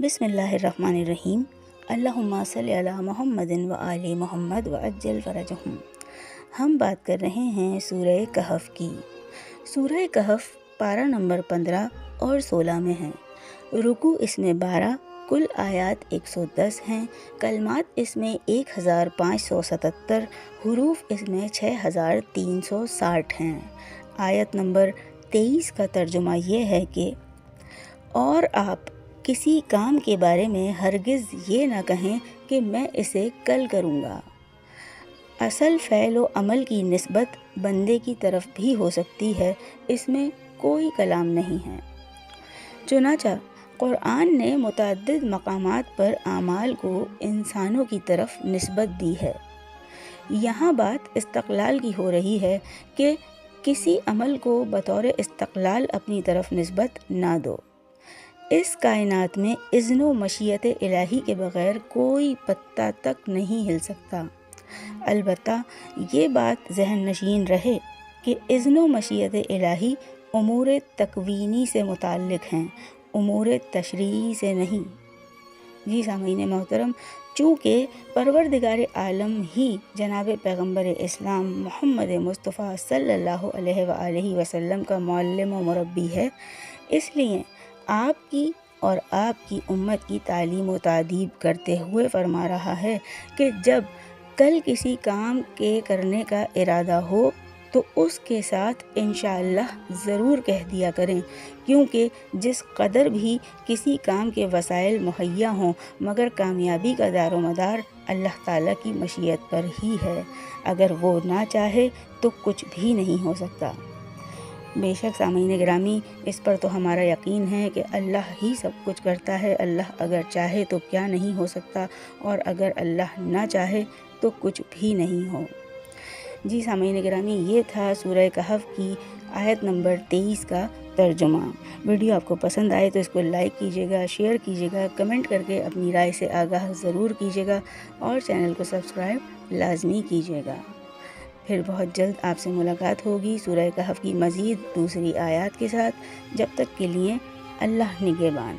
بسم اللہ الرحمن الرحیم۔ اللہم صلی علی محمد و آل محمد وعجل فرجہم۔ ہم بات کر رہے ہیں سورہ کہف کی۔ سورہ کہف پارہ نمبر 15 اور 16 میں ہے۔ رکوع اس میں 12، کل آیات 110 ہیں، کلمات اس میں 1577، حروف اس میں 6360 ہیں۔ آیت نمبر 23 کا ترجمہ یہ ہے کہ اور آپ کسی کام کے بارے میں ہرگز یہ نہ کہیں کہ میں اسے کل کروں گا۔ اصل فعل و عمل کی نسبت بندے کی طرف بھی ہو سکتی ہے، اس میں کوئی کلام نہیں ہے۔ چنانچہ قرآن نے متعدد مقامات پر اعمال کو انسانوں کی طرف نسبت دی ہے۔ یہاں بات استقلال کی ہو رہی ہے کہ کسی عمل کو بطور استقلال اپنی طرف نسبت نہ دو۔ اس کائنات میں اذن و مشیت الہی کے بغیر کوئی پتا تک نہیں ہل سکتا۔ البتہ یہ بات ذہن نشین رہے کہ اذن و مشیت الہی امور تکوینی سے متعلق ہیں، امور تشریعی سے نہیں۔ جی سامعین محترم، چونکہ پروردگار عالم ہی جناب پیغمبر اسلام محمد مصطفیٰ صلی اللہ علیہ وآلہ وسلم کا معلم و مربی ہے، اس لیے آپ کی اور آپ کی امت کی تعلیم و تادیب کرتے ہوئے فرما رہا ہے کہ جب کل کسی کام کے کرنے کا ارادہ ہو تو اس کے ساتھ انشاءاللہ ضرور کہہ دیا کریں، کیونکہ جس قدر بھی کسی کام کے وسائل مہیا ہوں مگر کامیابی کا دار و مدار اللہ تعالیٰ کی مشیت پر ہی ہے۔ اگر وہ نہ چاہے تو کچھ بھی نہیں ہو سکتا۔ بے شک سامعین گرامی، اس پر تو ہمارا یقین ہے کہ اللہ ہی سب کچھ کرتا ہے۔ اللہ اگر چاہے تو کیا نہیں ہو سکتا، اور اگر اللہ نہ چاہے تو کچھ بھی نہیں ہو۔ جی سامعین گرامی، یہ تھا سورہ کہف کی آیت نمبر 23 کا ترجمہ۔ ویڈیو آپ کو پسند آئے تو اس کو لائک کیجیے گا، شیئر کیجیے گا، کمنٹ کر کے اپنی رائے سے آگاہ ضرور کیجیے گا، اور چینل کو سبسکرائب لازمی کیجیے گا۔ پھر بہت جلد آپ سے ملاقات ہوگی سورہ کہف کی مزید دوسری آیات کے ساتھ۔ جب تک کے لیے اللہ نگہبان۔